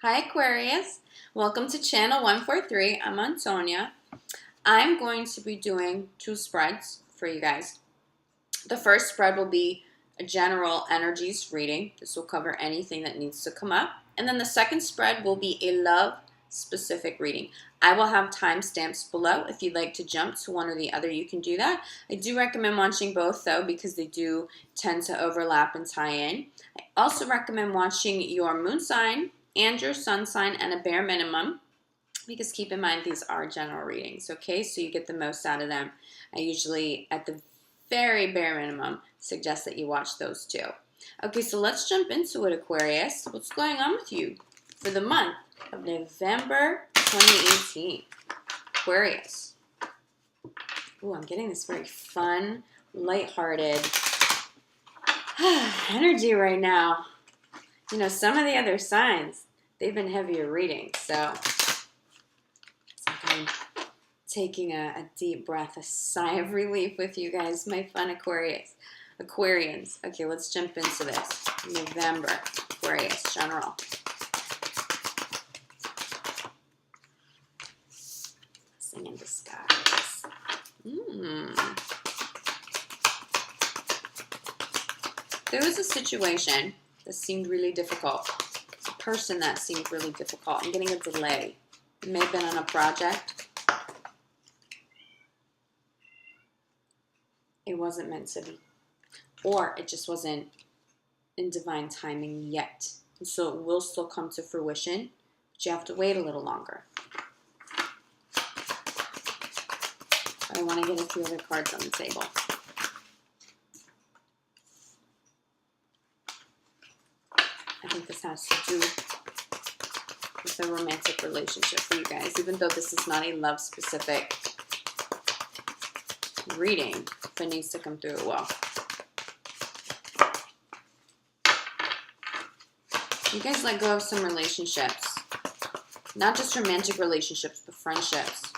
Hi Aquarius, welcome to channel 143. I'm Antonia. I'm going to be doing two spreads for you guys. The first spread will be a general energies reading. This will cover anything that needs to come up. And then the second spread will be a love specific reading. I will have timestamps below. If you'd like to jump to one or the other, you can do that. I do recommend watching both though, because they do tend to overlap and tie in. I also recommend watching your moon sign and your sun sign and a bare minimum, because keep in mind these are general readings, okay? So you get the most out of them. I usually, at the very bare minimum, suggest that you watch those two. Okay, so let's jump into it, Aquarius. What's going on with you for the month of November 2018? Aquarius. Ooh, I'm getting this very fun, lighthearted energy right now. You know, some of the other signs, they've been heavier readings, so it's like I'm taking a deep breath, a sigh of relief with you guys, my fun Aquarians. Okay, let's jump into this. November, Aquarius, general. Blessing in disguise. There was a situation that seemed really difficult. A person that seemed really difficult. I'm getting a delay. It may have been on a project. It wasn't meant to be. Or it just wasn't in divine timing yet. And so it will still come to fruition, but you have to wait a little longer. I want to get a few other cards on the table. I think this has to do with a romantic relationship for you guys, even though this is not a love-specific reading. If it needs to come through, it will. You guys let go of some relationships. Not just romantic relationships, but friendships.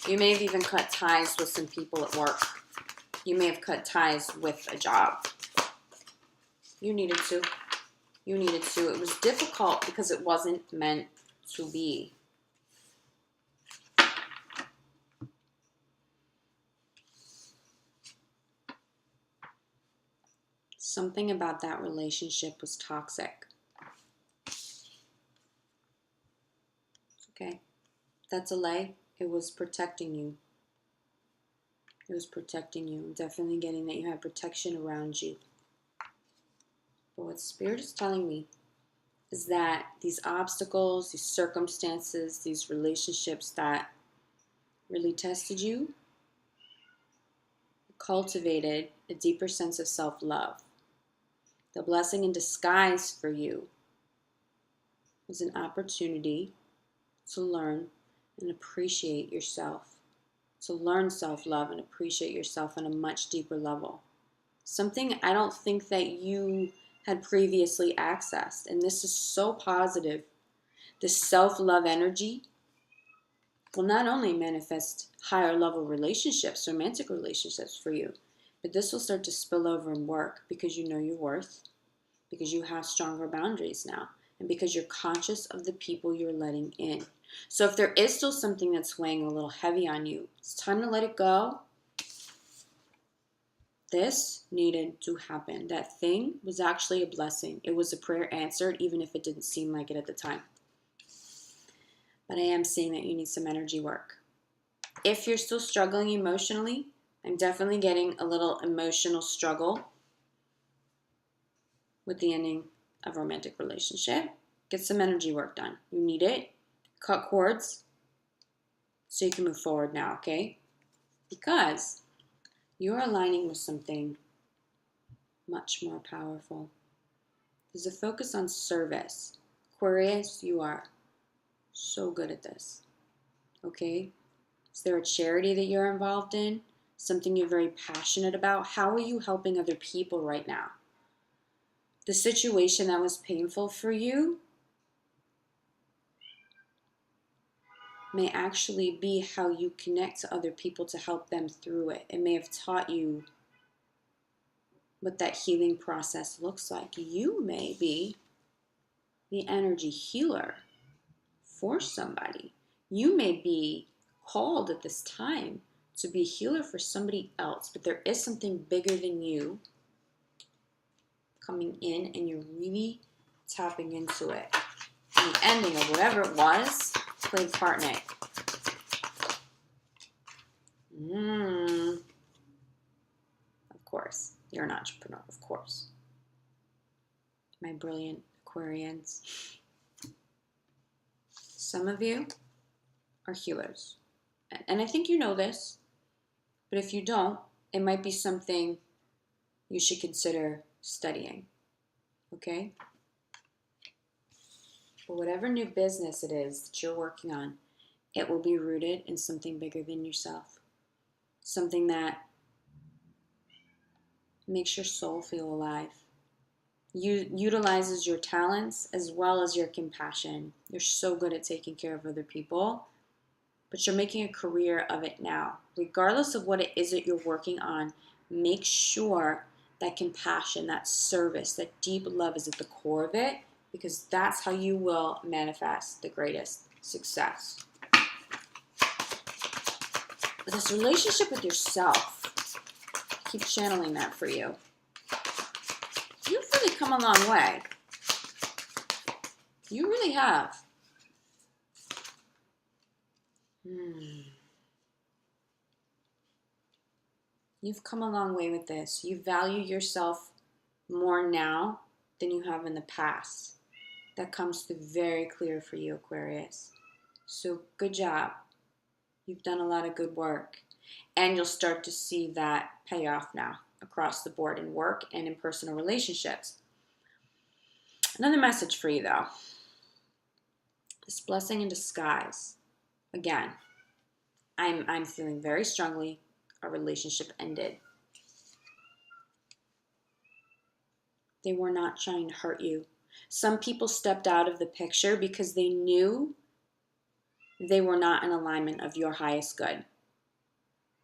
You may have even cut ties with some people at work. You may have cut ties with a job. You needed to. You needed to. It was difficult because it wasn't meant to be. Something about that relationship was toxic. Okay. That delay, it was protecting you. It was protecting you. I'm definitely getting that you have protection around you. But what Spirit is telling me is that these obstacles, these circumstances, these relationships that really tested you cultivated a deeper sense of self-love. The blessing in disguise for you was an opportunity to learn and appreciate yourself, to learn self-love and appreciate yourself on a much deeper level. Something I don't think that you had previously accessed. And this is so positive. This self-love energy will not only manifest higher level relationships, romantic relationships for you, but this will start to spill over and work because you know your worth, because you have stronger boundaries now, and because you're conscious of the people you're letting in. So if there is still something that's weighing a little heavy on you, it's time to let it go. This needed to happen. That thing was actually a blessing. It was a prayer answered, even if it didn't seem like it at the time. But I am seeing that you need some energy work. If you're still struggling emotionally, I'm definitely getting a little emotional struggle with the ending of a romantic relationship. Get some energy work done. You need it. Cut cords so you can move forward now, okay? Because you're aligning with something much more powerful. There's a focus on service. Aquarius, you are so good at this, okay? Is there a charity that you're involved in? Something you're very passionate about? How are you helping other people right now? The situation that was painful for you may actually be how you connect to other people to help them through it. It may have taught you what that healing process looks like. You may be the energy healer for somebody. You may be called at this time to be a healer for somebody else, but there is something bigger than you coming in, and you're really tapping into it. And the ending of whatever it was played part in it. Of course, you're an entrepreneur, of course. My brilliant Aquarians. Some of you are healers. And I think you know this, but if you don't, it might be something you should consider studying, okay? But whatever new business it is that you're working on, it will be rooted in something bigger than yourself. Something that makes your soul feel alive. Utilizes your talents as well as your compassion. You're so good at taking care of other people, but you're making a career of it now. Regardless of what it is that you're working on, make sure that compassion, that service, that deep love is at the core of it, because that's how you will manifest the greatest success. But this relationship with yourself, keep channeling that for you. You've really come a long way. You really have. You've come a long way with this. You value yourself more now than you have in the past. That comes through very clear for you, Aquarius. So good job. You've done a lot of good work. And you'll start to see that pay off now across the board in work and in personal relationships. Another message for you, though. This blessing in disguise. Again, I'm feeling very strongly our relationship ended. They were not trying to hurt you. Some people stepped out of the picture because they knew they were not in alignment of your highest good.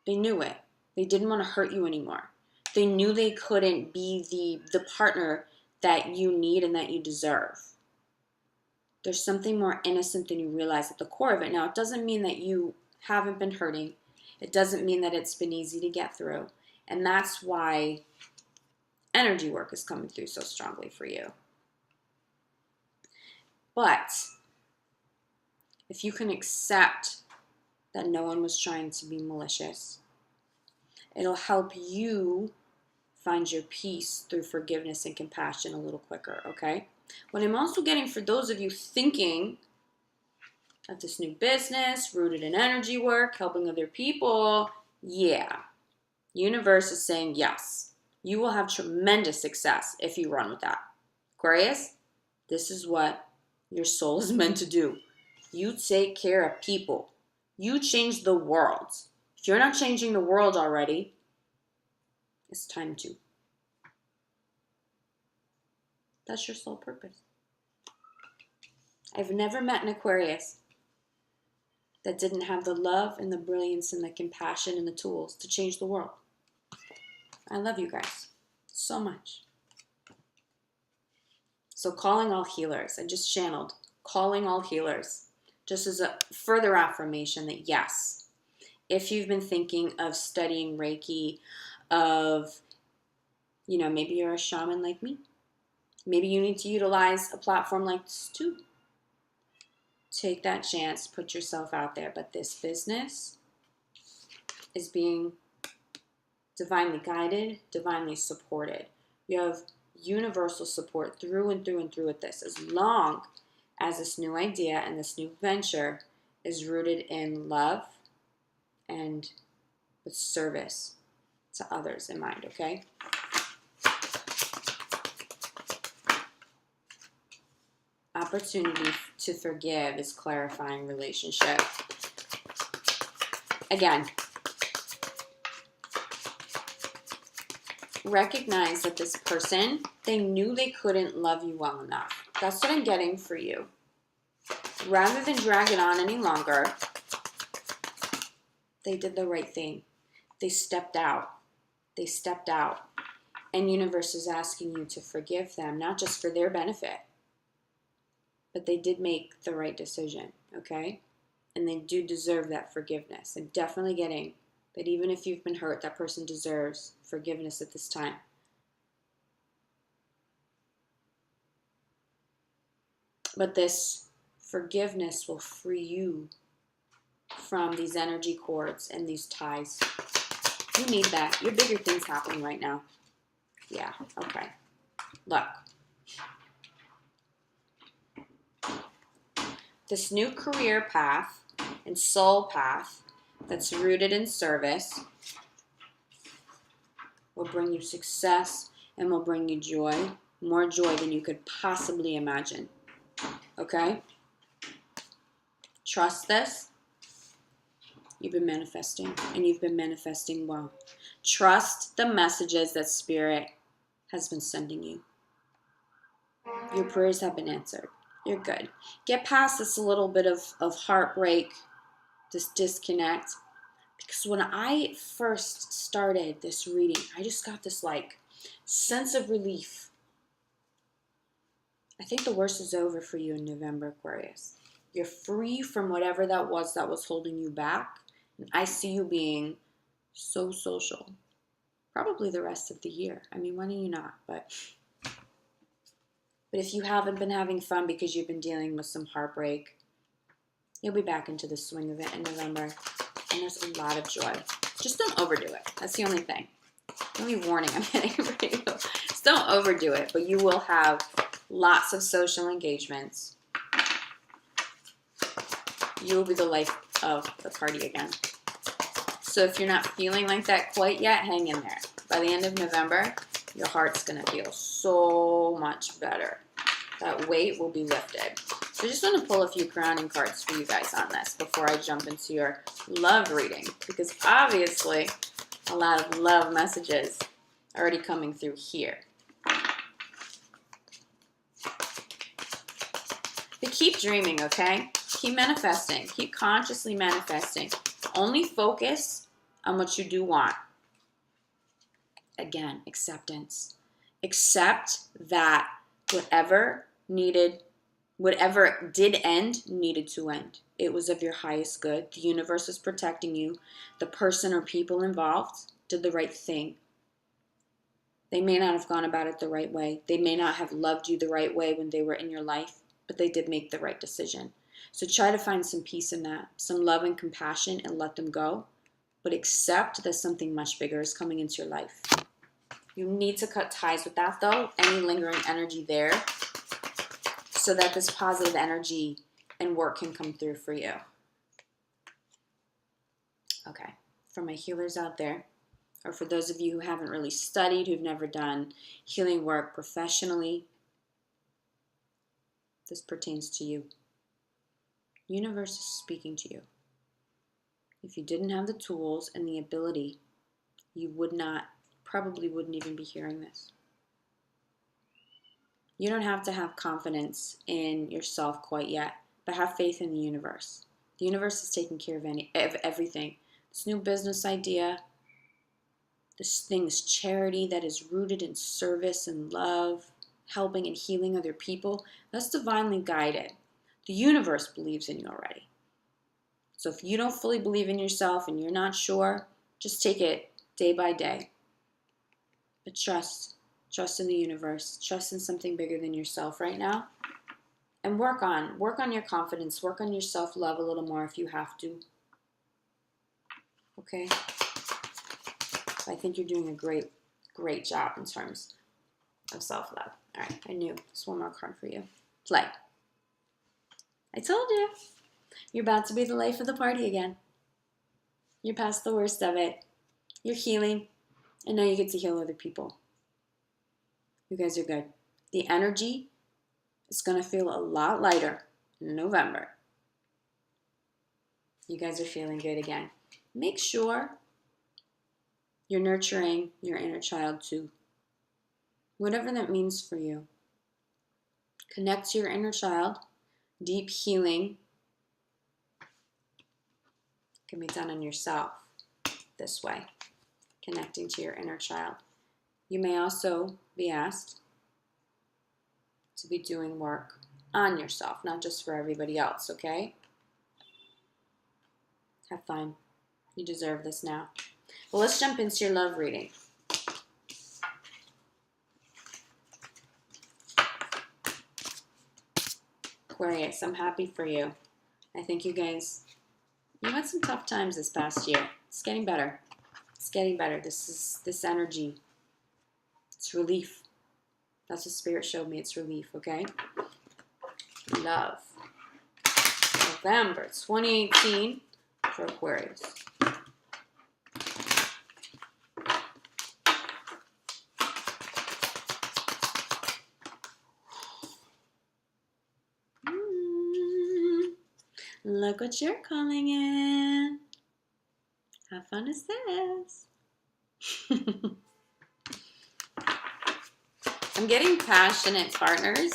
They knew it. They didn't want to hurt you anymore. They knew they couldn't be the partner that you need and that you deserve. There's something more innocent than you realize at the core of it. Now, it doesn't mean that you haven't been hurting. It doesn't mean that it's been easy to get through. And that's why energy work is coming through so strongly for you. But if you can accept that no one was trying to be malicious, it'll help you find your peace through forgiveness and compassion a little quicker, okay? What I'm also getting for those of you thinking of this new business, rooted in energy work, helping other people, yeah. Universe is saying yes. You will have tremendous success if you run with that. Aquarius, this is what your soul is meant to do. You take care of people. You change the world. If you're not changing the world already, it's time to. That's your sole purpose. I've never met an Aquarius that didn't have the love and the brilliance and the compassion and the tools to change the world. I love you guys so much. So calling all healers, I just channeled calling all healers, just as a further affirmation that yes, if you've been thinking of studying Reiki, of, maybe you're a shaman like me. Maybe you need to utilize a platform like this too. Take that chance, put yourself out there. But this business is being divinely guided, divinely supported. You have universal support through and through and through with this, as long as this new idea and this new venture is rooted in love and with service to others in mind, okay? Opportunity to forgive is clarifying relationship. Again, recognize that this person, they knew they couldn't love you well enough. That's what I'm getting for you. Rather than drag it on any longer, they did the right thing. They stepped out. They stepped out. And universe is asking you to forgive them, not just for their benefit, but they did make the right decision, okay? And they do deserve that forgiveness. I'm definitely getting that even if you've been hurt, that person deserves forgiveness at this time. But this forgiveness will free you from these energy cords and these ties. You need that. Your bigger things happening right now. Yeah, okay. Look. This new career path and soul path that's rooted in service will bring you success and will bring you joy, more joy than you could possibly imagine. Okay? Trust this. You've been manifesting, and you've been manifesting well. Trust the messages that Spirit has been sending you. Your prayers have been answered. You're good. Get past this little bit of heartbreak, this disconnect. Because when I first started this reading, I just got this like sense of relief. I think the worst is over for you in November, Aquarius. You're free from whatever that was holding you back. And I see you being so social. Probably the rest of the year. I mean, when are you not? But if you haven't been having fun because you've been dealing with some heartbreak, you'll be back into the swing of it in November. And there's a lot of joy. Just don't overdo it. That's the only thing. The only warning I'm getting for you. Just don't overdo it. But you will have lots of social engagements. You will be the life of the party again. So if you're not feeling like that quite yet, hang in there. By the end of November, your heart's going to feel so much better. That weight will be lifted. So I just want to pull a few grounding cards for you guys on this before I jump into your love reading. Because obviously, a lot of love messages are already coming through here. But keep dreaming, okay? Keep manifesting. Keep consciously manifesting. Only focus on what you do want. Again, acceptance. Accept that whatever did end, needed to end. It was of your highest good. The universe is protecting you. The person or people involved did the right thing. They may not have gone about it the right way. They may not have loved you the right way when they were in your life, but they did make the right decision. So try to find some peace in that, some love and compassion, and let them go. But accept that something much bigger is coming into your life. You need to cut ties with that, though, any lingering energy there, so that this positive energy and work can come through for you. Okay, for my healers out there, or for those of you who haven't really studied, who've never done healing work professionally, this pertains to you. The universe is speaking to you. If you didn't have the tools and the ability, you probably wouldn't even be hearing this. You don't have to have confidence in yourself quite yet, but have faith in the universe. The universe is taking care of everything. This new business idea, this charity that is rooted in service and love, helping and healing other people, that's divinely guided. The universe believes in you already. So if you don't fully believe in yourself and you're not sure, just take it day by day. But trust in the universe, trust in something bigger than yourself right now. And work on your confidence, work on your self-love a little more if you have to. Okay? I think you're doing a great job in terms of self-love. All right, I knew. Just one more card for you. Play. I told you. You're about to be the life of the party again. You're past the worst of it. You're healing, and now you get to heal other people. You guys are good. The energy is going to feel a lot lighter in November. You guys are feeling good again. Make sure you're nurturing your inner child too. Whatever that means for you. Connect to your inner child. Deep healing can be done on yourself this way, connecting to your inner child. You may also be asked to be doing work on yourself, not just for everybody else, okay? Have fun. You deserve this now. Well, let's jump into your love reading. Aquarius, I'm happy for you. I think you guys, you had some tough times this past year. It's getting better. It's getting better. This energy. It's relief. That's what Spirit showed me. It's relief, okay? Love. November 2018 for Aquarius. Look what you're calling in. How fun is this? I'm getting passionate partners,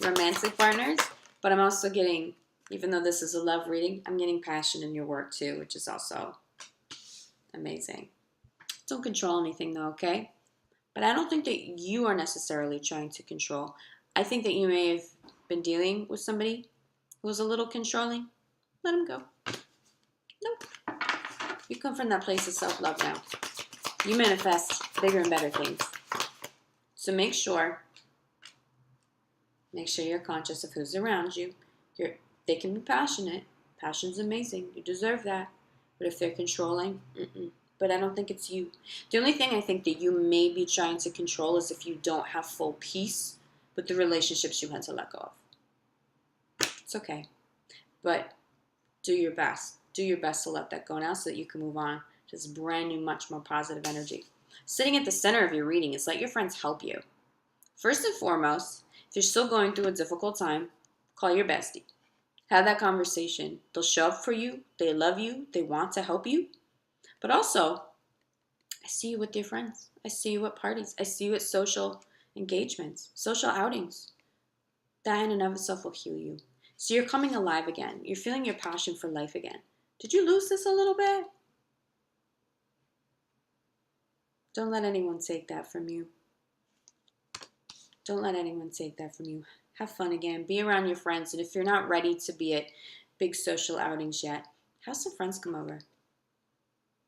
romantic partners, but I'm also getting, even though this is a love reading, I'm getting passion in your work too, which is also amazing. Don't control anything though, okay? But I don't think that you are necessarily trying to control. I think that you may have been dealing with somebody who was a little controlling. Let him go. Nope. You come from that place of self-love now. You manifest bigger and better things. So make sure you're conscious of who's around you. They can be passionate. Passion's amazing. You deserve that. But if they're controlling, But I don't think it's you. The only thing I think that you may be trying to control is if you don't have full peace with the relationships you had to let go of. It's okay. But do your best. Do your best to let that go now so that you can move on to this brand new, much more positive energy. Sitting at the center of your reading is let your friends help you. First and foremost, if you're still going through a difficult time, call your bestie. Have that conversation. They'll show up for you. They love you. They want to help you. But also, I see you with your friends. I see you at parties. I see you at social engagements, social outings. That in and of itself will heal you. So you're coming alive again. You're feeling your passion for life again. Did you lose this a little bit? Don't let anyone take that from you. Don't let anyone take that from you. Have fun again. Be around your friends. And if you're not ready to be at big social outings yet, have some friends come over.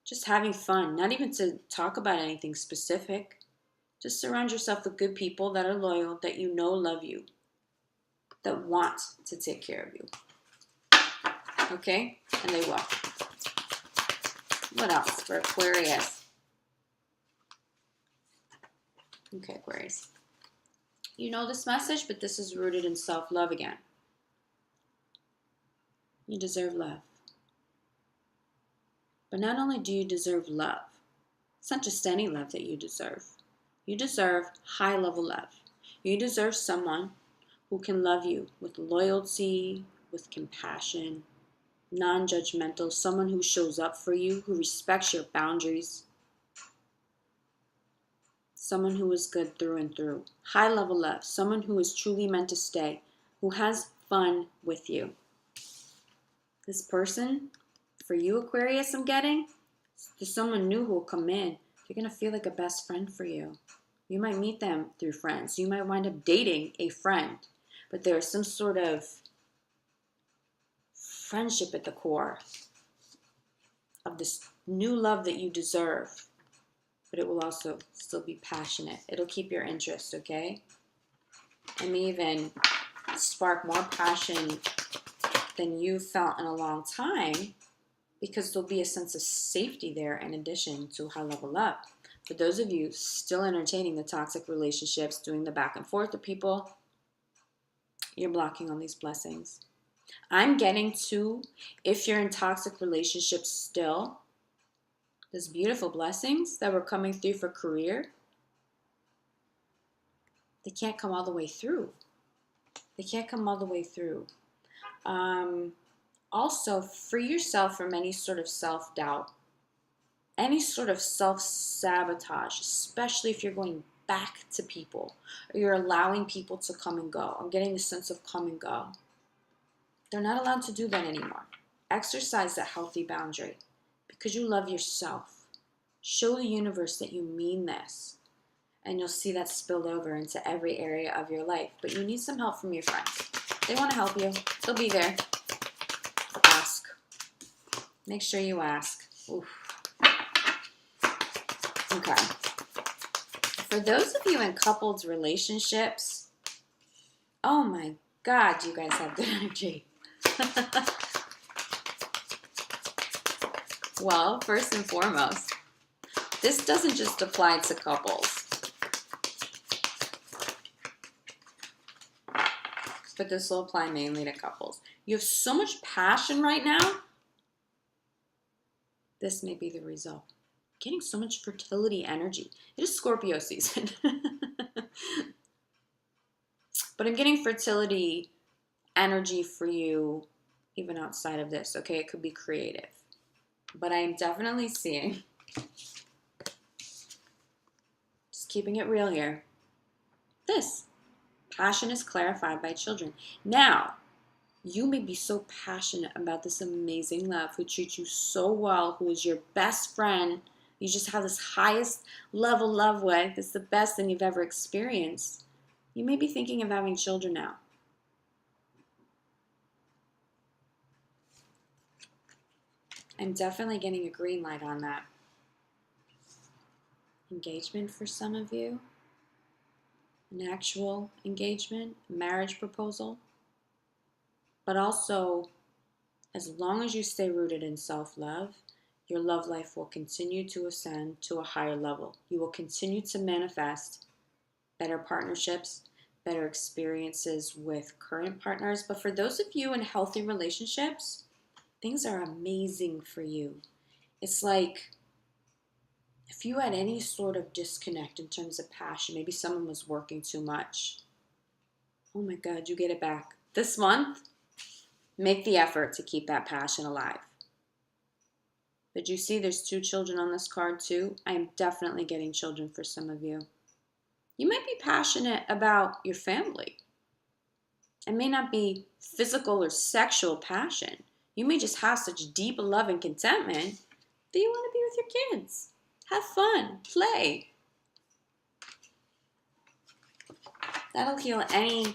Just having fun. Not even to talk about anything specific. Just surround yourself with good people that are loyal, that you know love you, that want to take care of you. Okay? And they will. What else for Aquarius? Okay, Aquarius. You know this message, but this is rooted in self-love again. You deserve love. But not only do you deserve love, it's not just any love that you deserve. You deserve high-level love. You deserve someone who can love you with loyalty, with compassion, non-judgmental, someone who shows up for you, who respects your boundaries, someone who is good through and through. High-level love, someone who is truly meant to stay, who has fun with you. This person, for you, Aquarius, I'm getting, there's someone new who will come in. They're going to feel like a best friend for you. You might meet them through friends. You might wind up dating a friend. But there's some sort of friendship at the core of this new love that you deserve. But it will also still be passionate. It'll keep your interest, okay? And may even spark more passion than you've felt in a long time, because there'll be a sense of safety there in addition to high-level love. For those of you still entertaining the toxic relationships, doing the back and forth with people, you're blocking on these blessings. I'm getting to, if you're in toxic relationships still, those beautiful blessings that were coming through for career, they can't come all the way through. They can't come all the way through. Also, free yourself from any sort of self-doubt, any sort of self-sabotage, especially if you're going back to people or you're allowing people to come and go. I'm getting the sense of come and go. They're not allowed to do that anymore. Exercise that healthy boundary because you love yourself. Show the universe that you mean this, and you'll see that spilled over into every area of your life. But you need some help from your friends. They want to help you. They'll be there. Ask. Make sure you ask. Oof. Okay. For those of you in coupled relationships, oh my God, you guys have good energy. Well, first and foremost, this doesn't just apply to couples, but this will apply mainly to couples. You have so much passion right now. This may be the result. Getting so much fertility energy. It is Scorpio season. But I'm getting fertility energy for you even outside of this, okay? It could be creative. But I am definitely seeing, just keeping it real here, this. Passion is clarified by children. Now, you may be so passionate about this amazing love who treats you so well, who is your best friend. You just have this highest level love with. It's the best thing you've ever experienced. You may be thinking of having children now. I'm definitely getting a green light on that. Engagement for some of you. An actual engagement, a marriage proposal. But also, as long as you stay rooted in self-love, your love life will continue to ascend to a higher level. You will continue to manifest better partnerships, better experiences with current partners. But for those of you in healthy relationships, things are amazing for you. It's like if you had any sort of disconnect in terms of passion, maybe someone was working too much. Oh my God, you get it back. This month, make the effort to keep that passion alive. But you see there's 2 children on this card too. I am definitely getting children for some of you. You might be passionate about your family. It may not be physical or sexual passion. You may just have such deep love and contentment that you want to be with your kids. Have fun, play. That'll heal any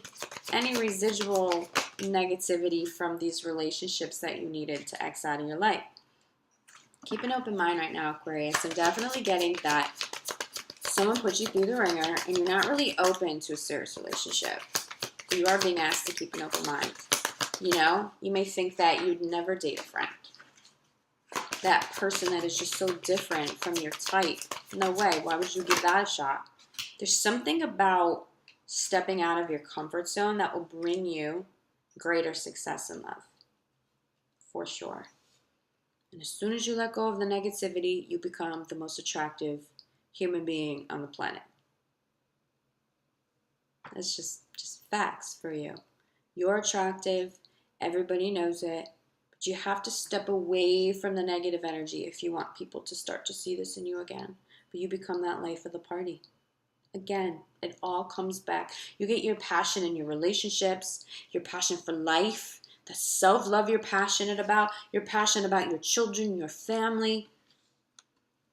residual negativity from these relationships that you needed to X out of your life. Keep an open mind right now, Aquarius. I'm definitely getting that someone put you through the ringer and you're not really open to a serious relationship. You are being asked to keep an open mind. You know, you may think that you'd never date a friend. That person that is just so different from your type. No way. Why would you give that a shot? There's something about stepping out of your comfort zone that will bring you greater success in love. For sure. And as soon as you let go of the negativity, you become the most attractive human being on the planet. That's just facts for you. You're attractive. Everybody knows it. But you have to step away from the negative energy if you want people to start to see this in you again. But you become that life of the party. Again, it all comes back. You get your passion in your relationships, your passion for life, the self-love you're passionate about, your passion about your children, your family.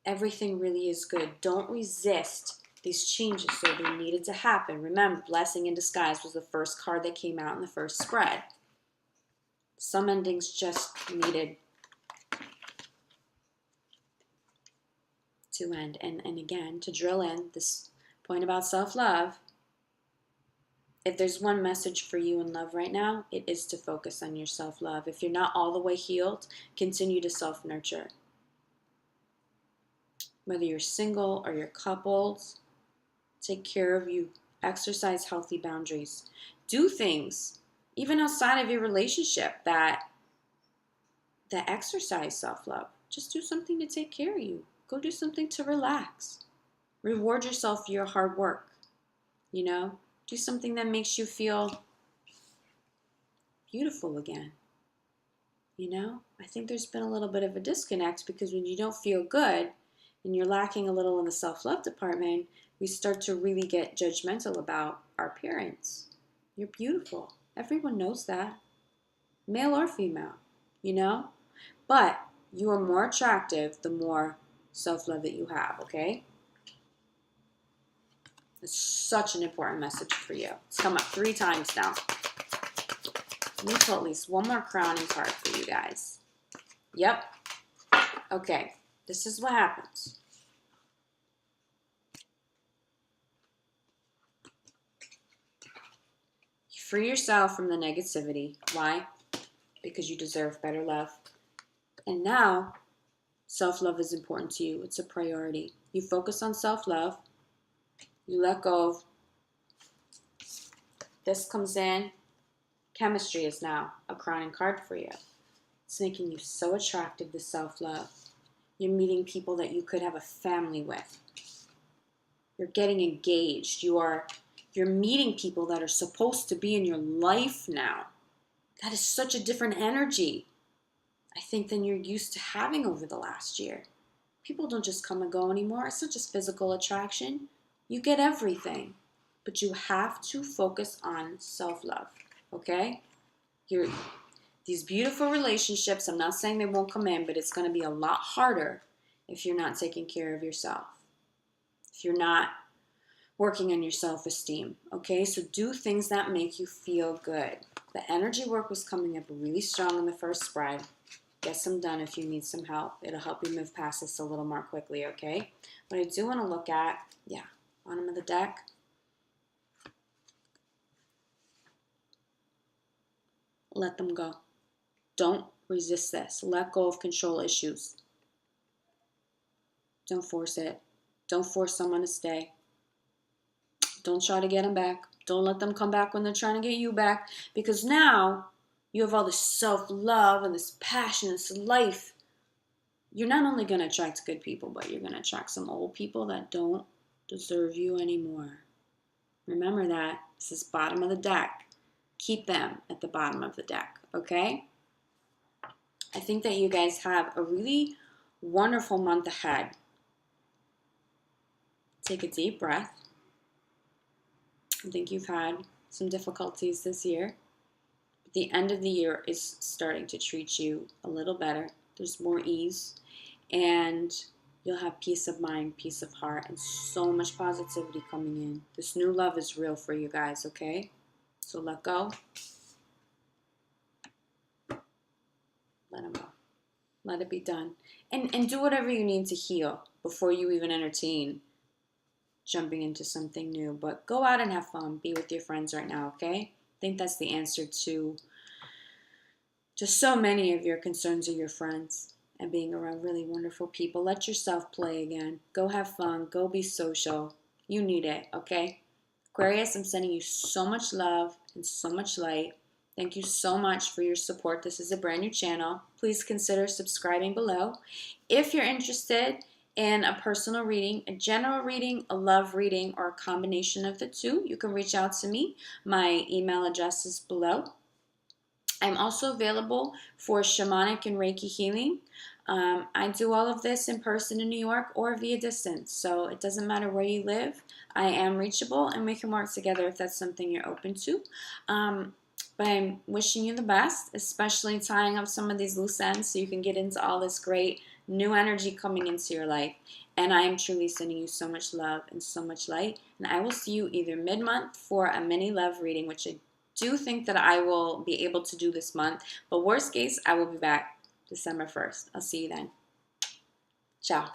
Everything really is good. Don't resist these changes that they needed to happen. Remember, Blessing in Disguise was the first card that came out in the first spread. Some endings just needed to end. And again, to drill in this point about self-love, if there's one message for you in love right now, it is to focus on your self-love. If you're not all the way healed, continue to self-nurture. Whether you're single or you're coupled, take care of you. Exercise healthy boundaries. Do things, even outside of your relationship, that exercise self-love. Just do something to take care of you. Go do something to relax. Reward yourself for your hard work. You know? Do something that makes you feel beautiful again. You know? I think there's been a little bit of a disconnect because when you don't feel good and you're lacking a little in the self-love department, we start to really get judgmental about our appearance. You're beautiful. Everyone knows that. Male or female, you know? But you are more attractive the more self-love that you have, okay? It's such an important message for you. It's come up 3 times now. Let me pull at least one more crowning card for you guys. Yep. Okay, this is what happens. You free yourself from the negativity. Why? Because you deserve better love. And now, self-love is important to you. It's a priority. You focus on self-love. You let go of this comes in. Chemistry is now a crowning card for you. It's making you so attractive, this self-love. You're meeting people that you could have a family with. You're getting engaged. You're meeting people that are supposed to be in your life now. That is such a different energy, I think, than you're used to having over the last year. People don't just come and go anymore. It's not just physical attraction. You get everything. But you have to focus on self-love, okay? These beautiful relationships, I'm not saying they won't come in, but it's going to be a lot harder if you're not taking care of yourself. If you're not working on your self-esteem, okay? So do things that make you feel good. The energy work was coming up really strong in the first spread. Get some done if you need some help. It'll help you move past this a little more quickly, okay? But I do want to look at, bottom of the deck. Let them go. Don't resist this. Let go of control issues. Don't force it. Don't force someone to stay. Don't try to get them back. Don't let them come back when they're trying to get you back. Because now you have all this self-love and this passion, this life. You're not only going to attract good people, but you're going to attract some old people that don't deserve you anymore. Remember that. This is bottom of the deck. Keep them at the bottom of the deck, okay? I think that you guys have a really wonderful month ahead. Take a deep breath. I think you've had some difficulties this year. But the end of the year is starting to treat you a little better. There's more ease. And you'll have peace of mind, peace of heart, and so much positivity coming in. This new love is real for you guys, okay? So let go. Let them go. Let it be done. And do whatever you need to heal before you even entertain jumping into something new. But go out and have fun. Be with your friends right now, okay? I think that's the answer to just so many of your concerns are your friends and being around really wonderful people. Let yourself play again. Go have fun. Go be social. You need it, okay? Aquarius, I'm sending you so much love and so much light. Thank you so much for your support. This is a brand new channel. Please consider subscribing below. If you're interested in a personal reading, a general reading, a love reading, or a combination of the two, you can reach out to me. My email address is below. I'm also available for shamanic and Reiki healing. I do all of this in person in New York or via distance, so it doesn't matter where you live. I am reachable, and we can work together if that's something you're open to. But I'm wishing you the best, especially tying up some of these loose ends so you can get into all this great new energy coming into your life. And I am truly sending you so much love and so much light. And I will see you either mid-month for a mini love reading, which I do think that I will be able to do this month. But worst case, I will be back December 1st. I'll see you then. Ciao.